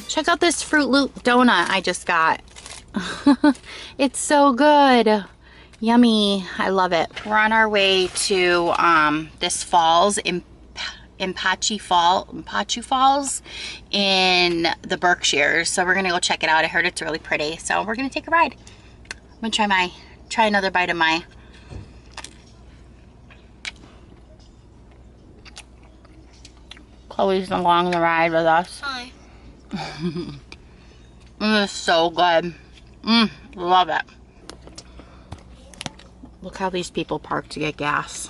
Check out this Fruit Loop donut I just got. It's so good. Yummy. I love it. We're on our way to this falls in Apache Falls in the Berkshires. So we're gonna go check it out. I heard it's really pretty. So we're gonna take a ride. I'm gonna try another bite of my Chloe's along the ride with us. Hi. It is so good. Love it. Look how these people park to get gas.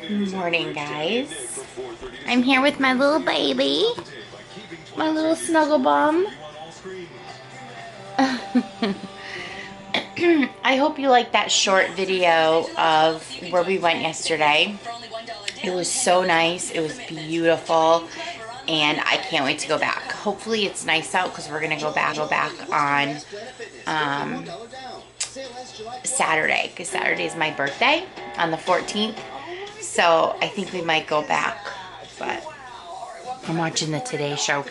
Good morning, guys. I'm here with my little baby, my little snuggle bum. I hope you liked that short video of where we went yesterday. It was so nice. It was beautiful, and I can't wait to go back. Hopefully it's nice out because we're gonna go back on Saturday, because Saturday is my birthday on the 14th. So I think we might go back, but I'm watching the Today Show.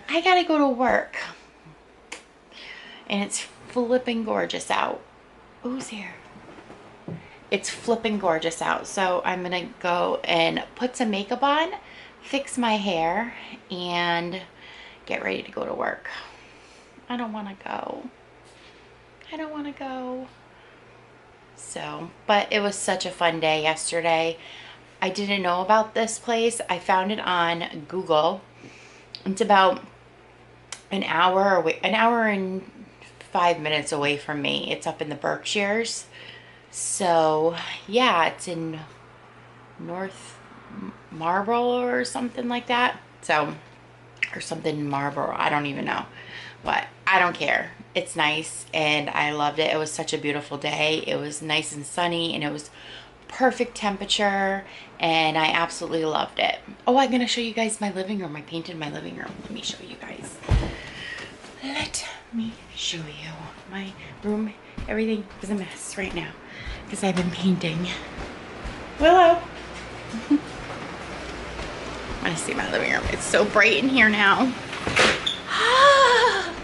I gotta go to work, and it's flipping gorgeous out. Who's here? It's flipping gorgeous out, so I'm gonna go and put some makeup on, fix my hair, and get ready to go to work. I don't want to go. I don't want to go. So, but it was such a fun day yesterday. I didn't know about this place. I found it on Google. It's about an hour away, an hour and 5 minutes away from me. It's up in the Berkshires. So yeah, it's in North Marlboro or something like that. So, or something in Marlboro, I don't even know, but I don't care. It's nice, and I loved it. It was such a beautiful day. It was nice and sunny, and it was perfect temperature, and I absolutely loved it. Oh, I'm gonna show you guys my living room. I painted my living room. Let me show you guys. Let me show you my room. Everything is a mess right now because I've been painting. Willow. I see my living room. It's so bright in here now. Ah,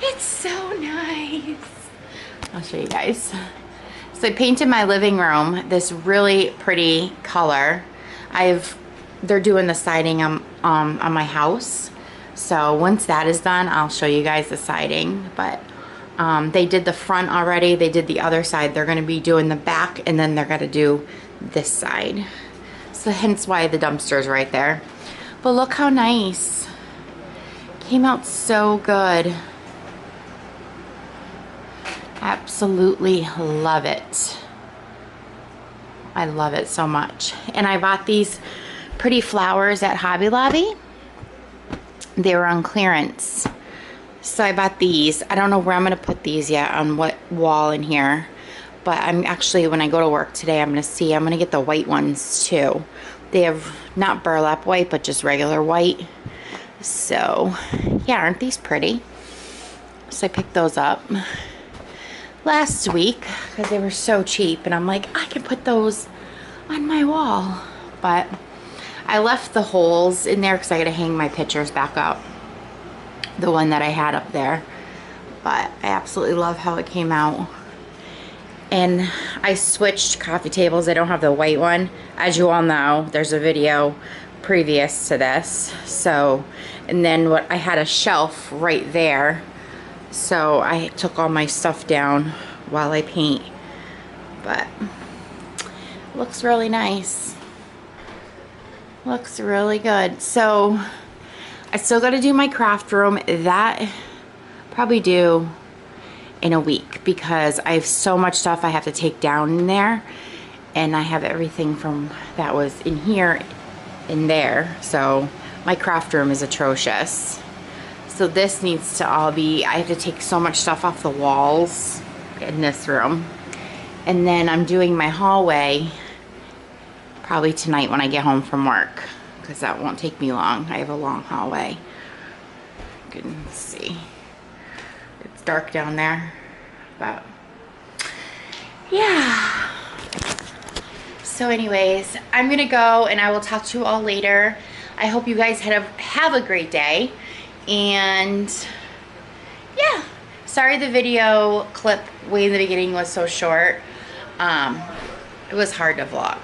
it's so nice. I'll show you guys. So I painted my living room this really pretty color. They're doing the siding on my house. So once that is done, I'll show you guys the siding. But they did the front already. They did the other side. They're gonna be doing the back, and then they're gonna do this side. So hence why the dumpster's right there. But look how nice. Came out so good. Absolutely love it. I love it so much. And I bought these pretty flowers at Hobby Lobby. They were on clearance. So I bought these. I don't know where I'm gonna put these yet, on what wall in here. But I'm actually, when I go to work today, I'm gonna get the white ones too. They have not burlap white, but just regular white. So yeah, aren't these pretty? So I picked those up last week because they were so cheap, and I'm like, I can put those on my wall. But I left the holes in there because I gotta hang my pictures back up, the one that I had up there. But I absolutely love how it came out. And I switched coffee tables. I don't have the white one. As you all know, there's a video previous to this. So, and then I had a shelf right there. So I took all my stuff down while I paint. But looks really nice. Looks really good. So I still got to do my craft room. That probably do in a week because I have so much stuff I have to take down in there, and I have everything from that was in here in there. So my craft room is atrocious. So this needs to all be, I have to take so much stuff off the walls in this room. And then I'm doing my hallway probably tonight when I get home from work, because that won't take me long. I have a long hallway. You can see. It's dark down there, but yeah. So anyways, I'm gonna go and I will talk to you all later. I hope you guys have a great day. And yeah, sorry the video clip way in the beginning was so short. It was hard to vlog.